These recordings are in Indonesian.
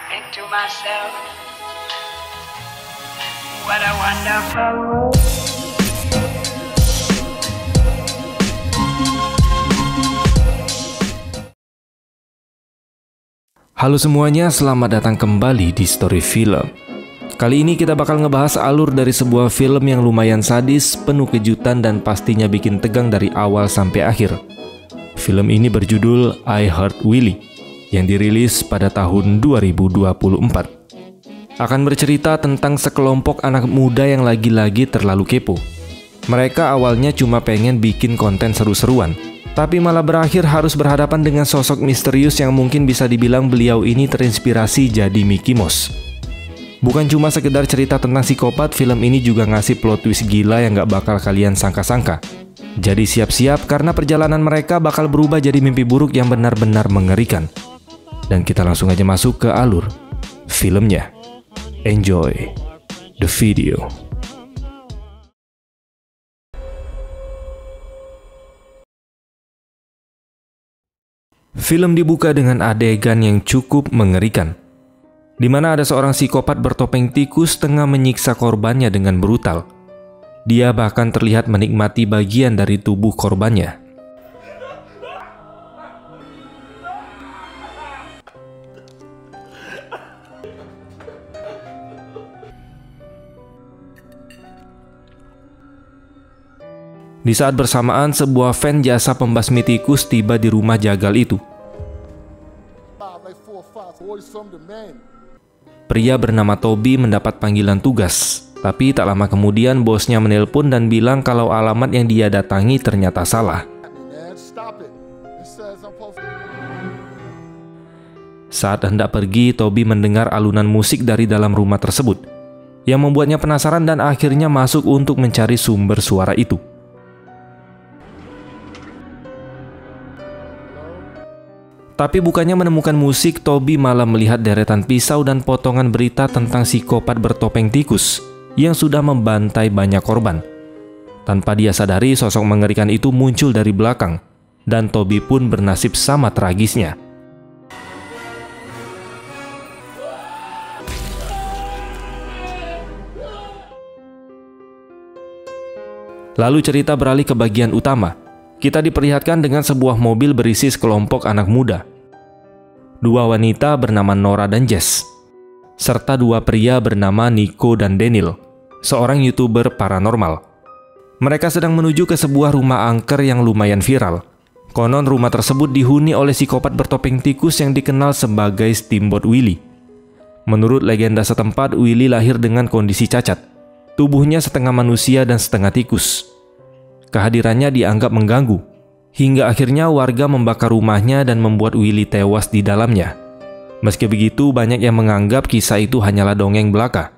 think to myself, what a wonderful world. Halo semuanya, selamat datang kembali di Story Film. Kali ini kita bakal ngebahas alur dari sebuah film yang lumayan sadis, penuh kejutan dan pastinya bikin tegang dari awal sampai akhir. Film ini berjudul I Heart Willie yang dirilis pada tahun 2024. Akan bercerita tentang sekelompok anak muda yang lagi-lagi terlalu kepo. Mereka awalnya cuma pengen bikin konten seru-seruan, tapi malah berakhir harus berhadapan dengan sosok misterius yang mungkin bisa dibilang beliau ini terinspirasi jadi Mickey Mouse. Bukan cuma sekedar cerita tentang psikopat, film ini juga ngasih plot twist gila yang gak bakal kalian sangka-sangka. Jadi siap-siap karena perjalanan mereka bakal berubah jadi mimpi buruk yang benar-benar mengerikan. Dan kita langsung aja masuk ke alur filmnya. Enjoy the video. Film dibuka dengan adegan yang cukup mengerikan, di mana ada seorang psikopat bertopeng tikus tengah menyiksa korbannya dengan brutal. Dia bahkan terlihat menikmati bagian dari tubuh korbannya. Di saat bersamaan, sebuah van jasa pembasmi tikus tiba di rumah jagal itu. Pria bernama Toby mendapat panggilan tugas, tapi tak lama kemudian bosnya menelpon dan bilang kalau alamat yang dia datangi ternyata salah. Saat hendak pergi, Toby mendengar alunan musik dari dalam rumah tersebut, yang membuatnya penasaran dan akhirnya masuk untuk mencari sumber suara itu. Tapi bukannya menemukan musik, Toby malah melihat deretan pisau dan potongan berita tentang psikopat bertopeng tikus yang sudah membantai banyak korban. Tanpa dia sadari, sosok mengerikan itu muncul dari belakang, dan Toby pun bernasib sama tragisnya. Lalu cerita beralih ke bagian utama. Kita diperlihatkan dengan sebuah mobil berisi sekelompok anak muda. Dua wanita bernama Nora dan Jess, serta dua pria bernama Nico dan Daniel, seorang YouTuber paranormal. Mereka sedang menuju ke sebuah rumah angker yang lumayan viral. Konon rumah tersebut dihuni oleh psikopat bertopeng tikus yang dikenal sebagai Steamboat Willie. Menurut legenda setempat, Willie lahir dengan kondisi cacat. Tubuhnya setengah manusia dan setengah tikus. Kehadirannya dianggap mengganggu, hingga akhirnya warga membakar rumahnya dan membuat Willie tewas di dalamnya. Meski begitu, banyak yang menganggap kisah itu hanyalah dongeng belaka.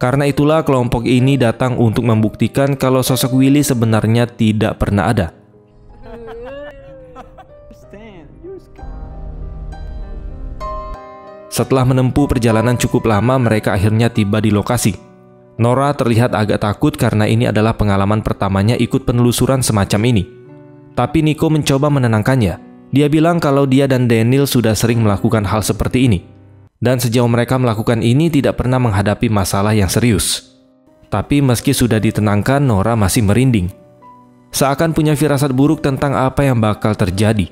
Karena itulah kelompok ini datang untuk membuktikan kalau sosok Willie sebenarnya tidak pernah ada. Setelah menempuh perjalanan cukup lama, mereka akhirnya tiba di lokasi. Nora terlihat agak takut karena ini adalah pengalaman pertamanya ikut penelusuran semacam ini. Tapi Nico mencoba menenangkannya. Dia bilang kalau dia dan Daniel sudah sering melakukan hal seperti ini. Dan sejauh mereka melakukan ini tidak pernah menghadapi masalah yang serius. Tapi meski sudah ditenangkan, Nora masih merinding. Seakan punya firasat buruk tentang apa yang bakal terjadi.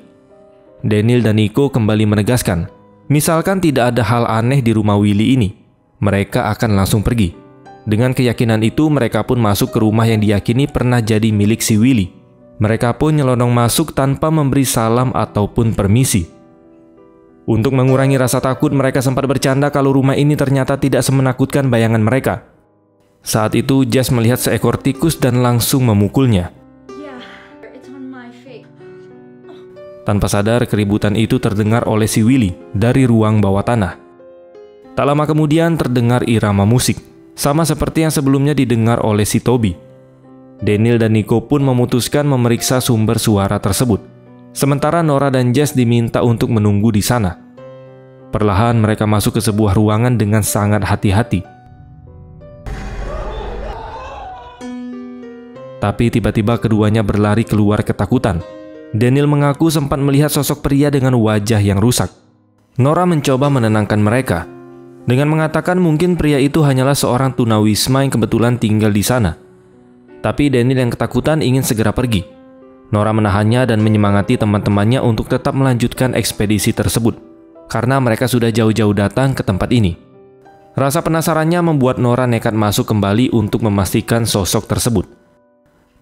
Daniel dan Nico kembali menegaskan, misalkan tidak ada hal aneh di rumah Willie ini, mereka akan langsung pergi. Dengan keyakinan itu, mereka pun masuk ke rumah yang diyakini pernah jadi milik si Willie. Mereka pun nyelonong masuk tanpa memberi salam ataupun permisi. Untuk mengurangi rasa takut, mereka sempat bercanda kalau rumah ini ternyata tidak semenakutkan bayangan mereka. Saat itu, Jess melihat seekor tikus dan langsung memukulnya. Tanpa sadar, keributan itu terdengar oleh si Willie dari ruang bawah tanah. Tak lama kemudian terdengar irama musik, sama seperti yang sebelumnya didengar oleh si Toby. Daniel dan Nico pun memutuskan memeriksa sumber suara tersebut. Sementara Nora dan Jess diminta untuk menunggu di sana. Perlahan mereka masuk ke sebuah ruangan dengan sangat hati-hati. Tapi tiba-tiba keduanya berlari keluar ketakutan. Daniel mengaku sempat melihat sosok pria dengan wajah yang rusak. Nora mencoba menenangkan mereka. dengan mengatakan mungkin pria itu hanyalah seorang tunawisma yang kebetulan tinggal di sana. Tapi Daniel yang ketakutan ingin segera pergi. Nora menahannya dan menyemangati teman-temannya untuk tetap melanjutkan ekspedisi tersebut, karena mereka sudah jauh-jauh datang ke tempat ini. Rasa penasarannya membuat Nora nekat masuk kembali untuk memastikan sosok tersebut.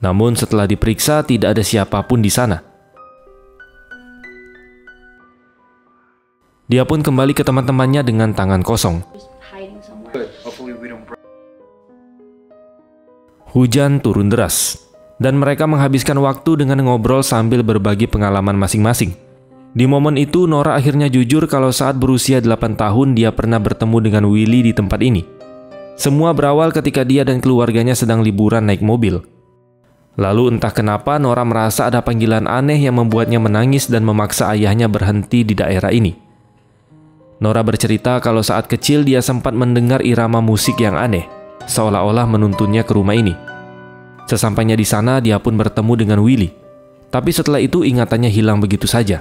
Namun setelah diperiksa tidak ada siapapun di sana. Dia pun kembali ke teman-temannya dengan tangan kosong. Hujan turun deras, dan mereka menghabiskan waktu dengan ngobrol sambil berbagi pengalaman masing-masing. Di momen itu, Nora akhirnya jujur kalau saat berusia 8 tahun dia pernah bertemu dengan Willy di tempat ini. Semua berawal ketika dia dan keluarganya sedang liburan naik mobil. Lalu entah kenapa Nora merasa ada panggilan aneh yang membuatnya menangis dan memaksa ayahnya berhenti di daerah ini. Nora bercerita kalau saat kecil dia sempat mendengar irama musik yang aneh, seolah-olah menuntunnya ke rumah ini. Sesampainya di sana, dia pun bertemu dengan Willy. Tapi setelah itu ingatannya hilang begitu saja.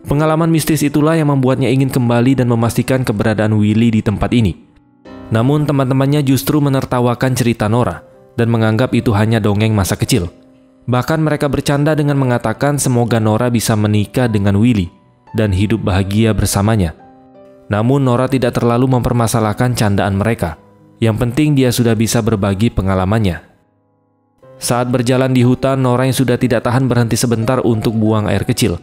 Pengalaman mistis itulah yang membuatnya ingin kembali dan memastikan keberadaan Willy di tempat ini. Namun teman-temannya justru menertawakan cerita Nora dan menganggap itu hanya dongeng masa kecil. Bahkan mereka bercanda dengan mengatakan semoga Nora bisa menikah dengan Willy dan hidup bahagia bersamanya. Namun Nora tidak terlalu mempermasalahkan candaan mereka. Yang penting dia sudah bisa berbagi pengalamannya. Saat berjalan di hutan, Nora yang sudah tidak tahan berhenti sebentar untuk buang air kecil.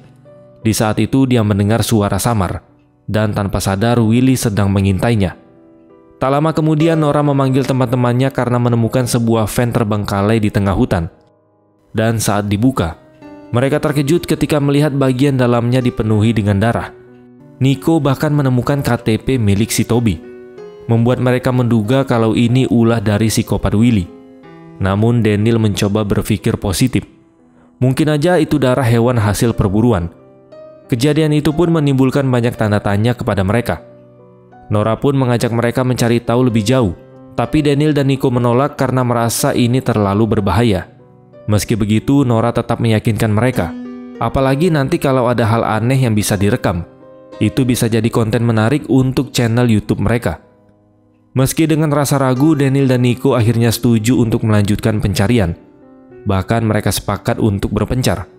Di saat itu dia mendengar suara samar, dan tanpa sadar Willy sedang mengintainya. Tak lama kemudian Nora memanggil teman-temannya karena menemukan sebuah van terbengkalai di tengah hutan. Dan saat dibuka, mereka terkejut ketika melihat bagian dalamnya dipenuhi dengan darah. Nico bahkan menemukan KTP milik si Toby, membuat mereka menduga kalau ini ulah dari psikopat Willy. Namun Daniel mencoba berpikir positif. Mungkin aja itu darah hewan hasil perburuan. Kejadian itu pun menimbulkan banyak tanda tanya kepada mereka. Nora pun mengajak mereka mencari tahu lebih jauh, tapi Daniel dan Nico menolak karena merasa ini terlalu berbahaya. Meski begitu, Nora tetap meyakinkan mereka. Apalagi nanti kalau ada hal aneh yang bisa direkam. Itu bisa jadi konten menarik untuk channel YouTube mereka. Meski dengan rasa ragu, Daniel dan Nico akhirnya setuju untuk melanjutkan pencarian. Bahkan mereka sepakat untuk berpencar.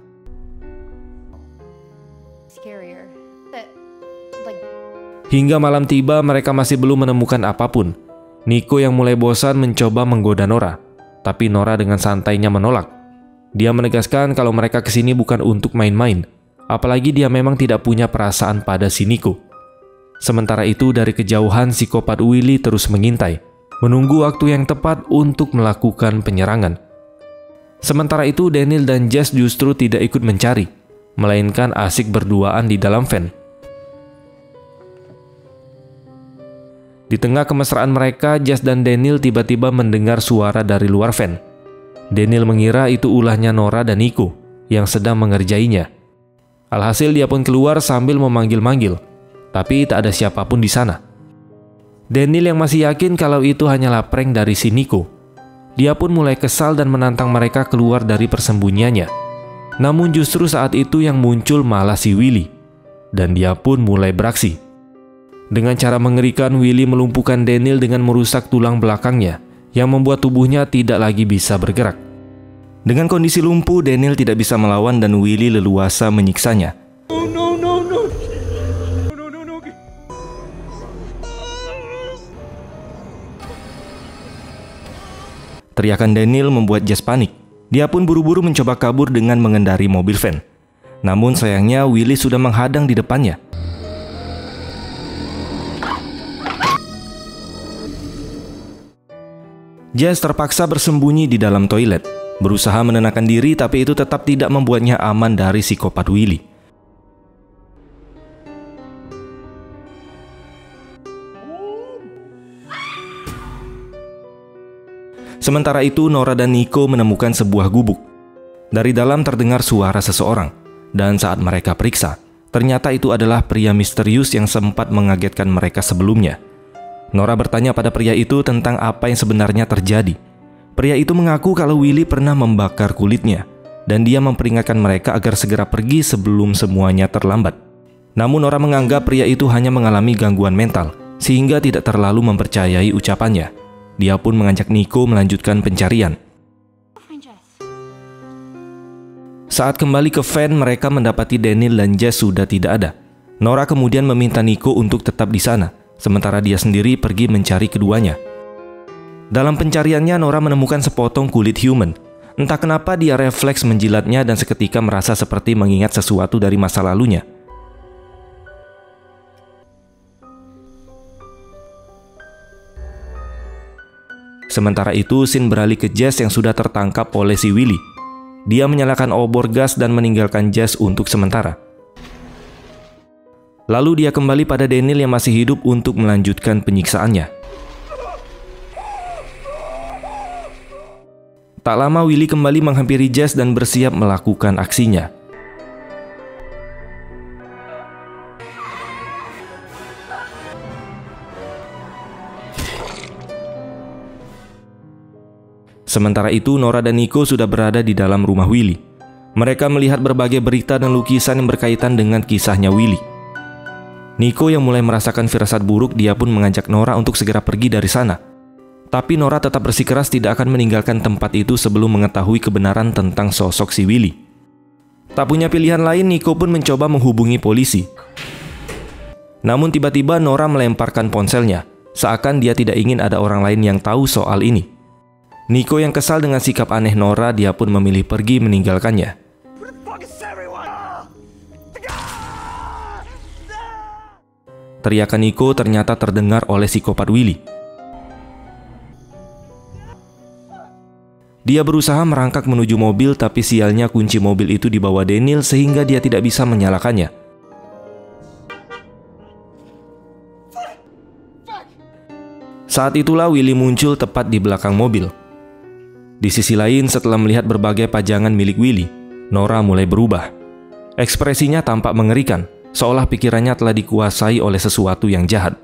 Hingga malam tiba, mereka masih belum menemukan apapun. Nico yang mulai bosan mencoba menggoda Nora, tapi Nora dengan santainya menolak. Dia menegaskan kalau mereka kesini bukan untuk main-main, apalagi dia memang tidak punya perasaan pada si Nico. Sementara itu, dari kejauhan psikopat Willy terus mengintai, menunggu waktu yang tepat untuk melakukan penyerangan. Sementara itu, Daniel dan Jess justru tidak ikut mencari, melainkan asik berduaan di dalam van. Di tengah kemesraan mereka, Jess dan Daniel tiba-tiba mendengar suara dari luar van. Daniel mengira itu ulahnya Nora dan Nico yang sedang mengerjainya. Alhasil dia pun keluar sambil memanggil-manggil, tapi tak ada siapapun di sana. Daniel yang masih yakin kalau itu hanyalah prank dari si Nico. Dia pun mulai kesal dan menantang mereka keluar dari persembunyiannya. Namun justru saat itu yang muncul malah si Willy, dan dia pun mulai beraksi. Dengan cara mengerikan, Willy melumpuhkan Daniel dengan merusak tulang belakangnya, yang membuat tubuhnya tidak lagi bisa bergerak. Dengan kondisi lumpuh, Daniel tidak bisa melawan dan Willy leluasa menyiksanya. Teriakan Daniel membuat Jess panik. Dia pun buru-buru mencoba kabur dengan mengendari mobil van. Namun sayangnya Willy sudah menghadang di depannya. Jess terpaksa bersembunyi di dalam toilet, berusaha menenangkan diri, tapi itu tetap tidak membuatnya aman dari psikopat Willy. Sementara itu, Nora dan Nico menemukan sebuah gubuk. Dari dalam terdengar suara seseorang, dan saat mereka periksa, ternyata itu adalah pria misterius yang sempat mengagetkan mereka sebelumnya. Nora bertanya pada pria itu tentang apa yang sebenarnya terjadi. Pria itu mengaku kalau Willy pernah membakar kulitnya, dan dia memperingatkan mereka agar segera pergi sebelum semuanya terlambat. Namun Nora menganggap pria itu hanya mengalami gangguan mental, sehingga tidak terlalu mempercayai ucapannya. Dia pun mengajak Nico melanjutkan pencarian. Saat kembali ke van, mereka mendapati Daniel dan Jess sudah tidak ada. Nora kemudian meminta Nico untuk tetap di sana, sementara dia sendiri pergi mencari keduanya. Dalam pencariannya, Nora menemukan sepotong kulit human. Entah kenapa dia refleks menjilatnya dan seketika merasa seperti mengingat sesuatu dari masa lalunya. Sementara itu, Sin beralih ke Jess yang sudah tertangkap oleh si Willy. Dia menyalakan obor gas dan meninggalkan Jess untuk sementara. Lalu dia kembali pada Daniel yang masih hidup untuk melanjutkan penyiksaannya. Tak lama Willy kembali menghampiri Jess dan bersiap melakukan aksinya. Sementara itu, Nora dan Nico sudah berada di dalam rumah Willy. Mereka melihat berbagai berita dan lukisan yang berkaitan dengan kisahnya Willy. Nico yang mulai merasakan firasat buruk, dia pun mengajak Nora untuk segera pergi dari sana. Tapi Nora tetap bersikeras tidak akan meninggalkan tempat itu sebelum mengetahui kebenaran tentang sosok si Willy. Tak punya pilihan lain, Nico pun mencoba menghubungi polisi. Namun tiba-tiba Nora melemparkan ponselnya, seakan dia tidak ingin ada orang lain yang tahu soal ini. Nico yang kesal dengan sikap aneh Nora, dia pun memilih pergi meninggalkannya. Teriakan Nico ternyata terdengar oleh psikopat Willy. Dia berusaha merangkak menuju mobil, tapi sialnya kunci mobil itu dibawa Daniel sehingga dia tidak bisa menyalakannya. Saat itulah Willy muncul tepat di belakang mobil. Di sisi lain, setelah melihat berbagai pajangan milik Willy, Nora mulai berubah. Ekspresinya tampak mengerikan, seolah pikirannya telah dikuasai oleh sesuatu yang jahat.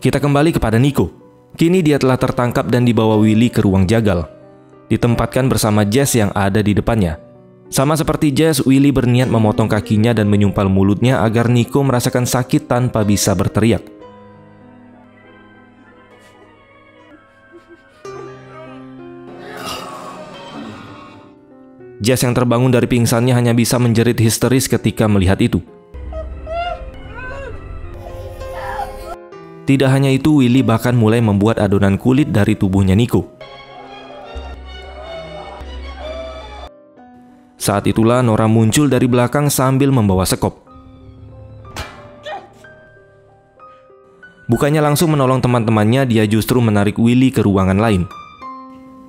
Kita kembali kepada Nico. Kini dia telah tertangkap dan dibawa Willy ke ruang jagal. Ditempatkan bersama Jess yang ada di depannya. Sama seperti Jess, Willy berniat memotong kakinya dan menyumpal mulutnya agar Nico merasakan sakit tanpa bisa berteriak. Jess yang terbangun dari pingsannya hanya bisa menjerit histeris ketika melihat itu. Tidak hanya itu, Willy bahkan mulai membuat adonan kulit dari tubuhnya Nico. Saat itulah Nora muncul dari belakang sambil membawa sekop. Bukannya langsung menolong teman-temannya, dia justru menarik Willy ke ruangan lain.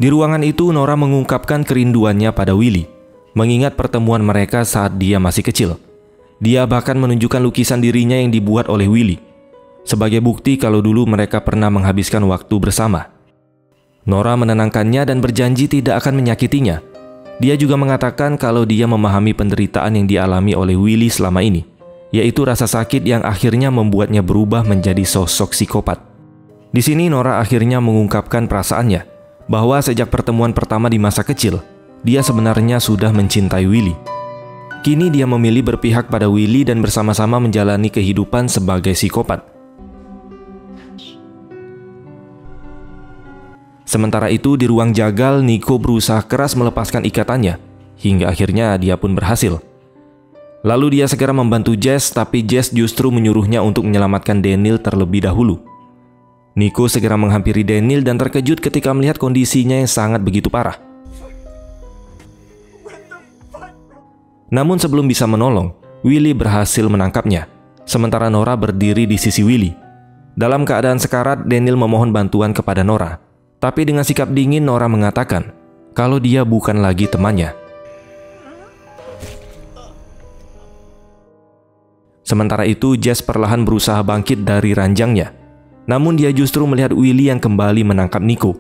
Di ruangan itu, Nora mengungkapkan kerinduannya pada Willy, mengingat pertemuan mereka saat dia masih kecil. Dia bahkan menunjukkan lukisan dirinya yang dibuat oleh Willy, sebagai bukti kalau dulu mereka pernah menghabiskan waktu bersama. Nora menenangkannya dan berjanji tidak akan menyakitinya. Dia juga mengatakan kalau dia memahami penderitaan yang dialami oleh Willy selama ini, yaitu rasa sakit yang akhirnya membuatnya berubah menjadi sosok psikopat. Di sini Nora akhirnya mengungkapkan perasaannya, bahwa sejak pertemuan pertama di masa kecil, dia sebenarnya sudah mencintai Willy. Kini dia memilih berpihak pada Willy dan bersama-sama menjalani kehidupan sebagai psikopat. Sementara itu, di ruang jagal, Nico berusaha keras melepaskan ikatannya, hingga akhirnya dia pun berhasil. Lalu dia segera membantu Jess, tapi Jess justru menyuruhnya untuk menyelamatkan Daniel terlebih dahulu. Nico segera menghampiri Daniel dan terkejut ketika melihat kondisinya yang sangat begitu parah. Namun sebelum bisa menolong, Willy berhasil menangkapnya, sementara Nora berdiri di sisi Willy. Dalam keadaan sekarat, Daniel memohon bantuan kepada Nora. Tapi dengan sikap dingin, Nora mengatakan kalau dia bukan lagi temannya. Sementara itu, Jess perlahan berusaha bangkit dari ranjangnya. Namun dia justru melihat Willy yang kembali menangkap Nico,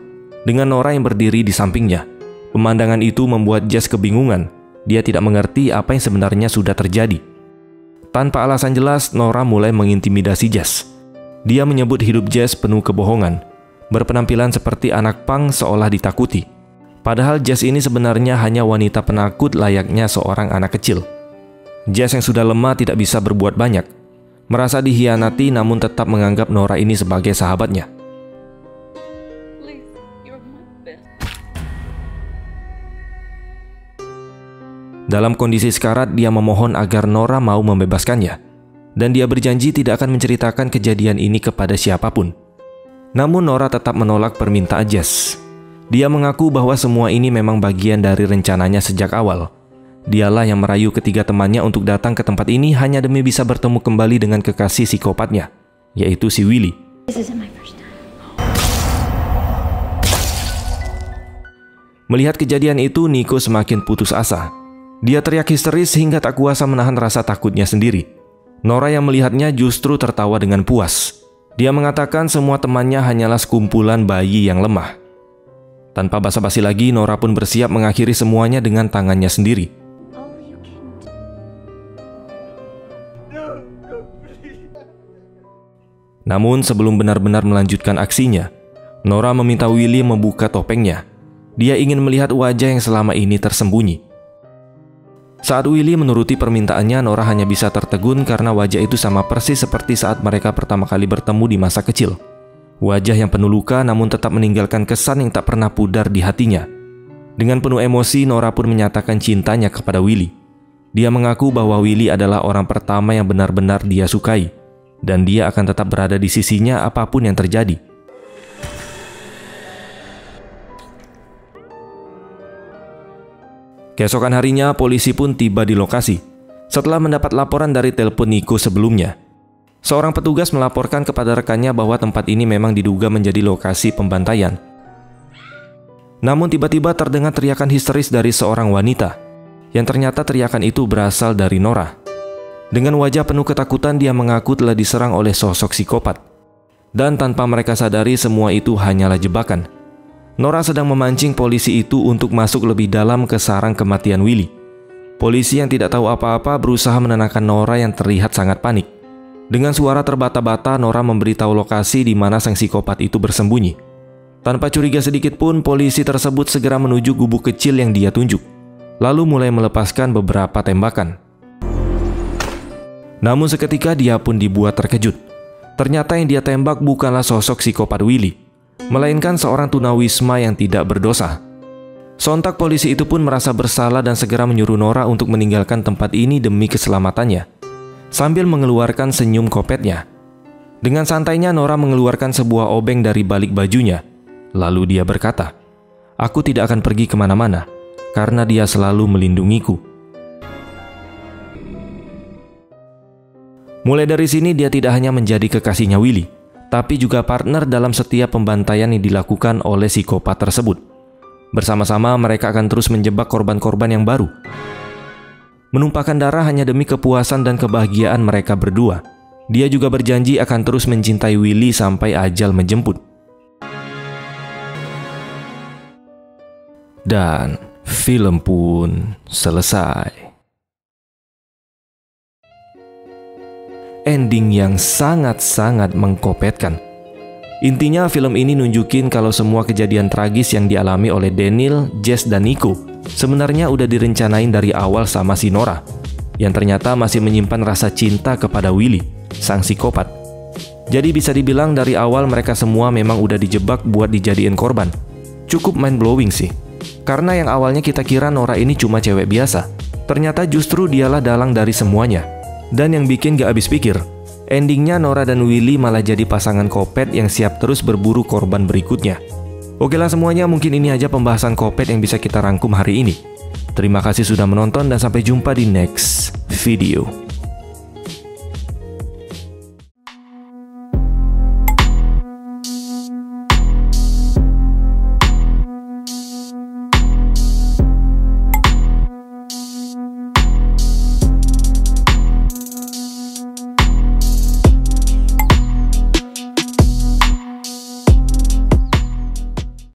dengan Nora yang berdiri di sampingnya. Pemandangan itu membuat Jess kebingungan. Dia tidak mengerti apa yang sebenarnya sudah terjadi. Tanpa alasan jelas, Nora mulai mengintimidasi Jess. Dia menyebut hidup Jess penuh kebohongan, berpenampilan seperti anak pang seolah ditakuti. Padahal Jess ini sebenarnya hanya wanita penakut layaknya seorang anak kecil. Jess yang sudah lemah tidak bisa berbuat banyak. Merasa dikhianati namun tetap menganggap Nora ini sebagai sahabatnya. Dalam kondisi sekarat, dia memohon agar Nora mau membebaskannya. Dan dia berjanji tidak akan menceritakan kejadian ini kepada siapapun. Namun Nora tetap menolak permintaan Jess. Dia mengaku bahwa semua ini memang bagian dari rencananya sejak awal. Dialah yang merayu ketiga temannya untuk datang ke tempat ini hanya demi bisa bertemu kembali dengan kekasih psikopatnya, yaitu si Willy. Melihat kejadian itu, Nico semakin putus asa. Dia teriak histeris hingga tak kuasa menahan rasa takutnya sendiri. Nora yang melihatnya justru tertawa dengan puas. Dia mengatakan semua temannya hanyalah sekumpulan bayi yang lemah. Tanpa basa-basi lagi, Nora pun bersiap mengakhiri semuanya dengan tangannya sendiri. Namun sebelum benar-benar melanjutkan aksinya, Nora meminta Willy membuka topengnya. Dia ingin melihat wajah yang selama ini tersembunyi. Saat Willy menuruti permintaannya, Nora hanya bisa tertegun karena wajah itu sama persis seperti saat mereka pertama kali bertemu di masa kecil. Wajah yang penuh luka namun tetap meninggalkan kesan yang tak pernah pudar di hatinya. Dengan penuh emosi, Nora pun menyatakan cintanya kepada Willy. Dia mengaku bahwa Willy adalah orang pertama yang benar-benar dia sukai, dan dia akan tetap berada di sisinya apapun yang terjadi. Keesokan harinya, polisi pun tiba di lokasi. Setelah mendapat laporan dari telepon Nico sebelumnya, seorang petugas melaporkan kepada rekannya bahwa tempat ini memang diduga menjadi lokasi pembantaian. Namun tiba-tiba terdengar teriakan histeris dari seorang wanita, yang ternyata teriakan itu berasal dari Nora. Dengan wajah penuh ketakutan, dia mengaku telah diserang oleh sosok psikopat. Dan tanpa mereka sadari, semua itu hanyalah jebakan. Nora sedang memancing polisi itu untuk masuk lebih dalam ke sarang kematian Willy. Polisi yang tidak tahu apa-apa berusaha menenangkan Nora yang terlihat sangat panik. Dengan suara terbata-bata, Nora memberitahu lokasi di mana sang psikopat itu bersembunyi. Tanpa curiga sedikit pun, polisi tersebut segera menuju gubuk kecil yang dia tunjuk, lalu mulai melepaskan beberapa tembakan. Namun seketika dia pun dibuat terkejut. Ternyata yang dia tembak bukanlah sosok psikopat Willy, melainkan seorang tunawisma yang tidak berdosa. Sontak polisi itu pun merasa bersalah dan segera menyuruh Nora untuk meninggalkan tempat ini demi keselamatannya, sambil mengeluarkan senyum kopetnya. Dengan santainya Nora mengeluarkan sebuah obeng dari balik bajunya. Lalu dia berkata, "Aku tidak akan pergi kemana-mana, karena dia selalu melindungiku." Mulai dari sini dia tidak hanya menjadi kekasihnya Willy, tapi juga partner dalam setiap pembantaian yang dilakukan oleh psikopat tersebut. Bersama-sama mereka akan terus menjebak korban-korban yang baru, menumpahkan darah hanya demi kepuasan dan kebahagiaan mereka berdua. Dia juga berjanji akan terus mencintai Willy sampai ajal menjemput. Dan film pun selesai. Ending yang sangat-sangat mengkopetkan. Intinya film ini nunjukin kalau semua kejadian tragis yang dialami oleh Daniel, Jess, dan Nico sebenarnya udah direncanain dari awal sama si Nora, yang ternyata masih menyimpan rasa cinta kepada Willy, sang psikopat. Jadi bisa dibilang dari awal mereka semua memang udah dijebak buat dijadiin korban. Cukup mind blowing sih. Karena yang awalnya kita kira Nora ini cuma cewek biasa, ternyata justru dialah dalang dari semuanya. Dan yang bikin gak habis pikir, endingnya Nora dan Willy malah jadi pasangan kopet yang siap terus berburu korban berikutnya. Oke lah semuanya, mungkin ini aja pembahasan kopet yang bisa kita rangkum hari ini. Terima kasih sudah menonton dan sampai jumpa di next video.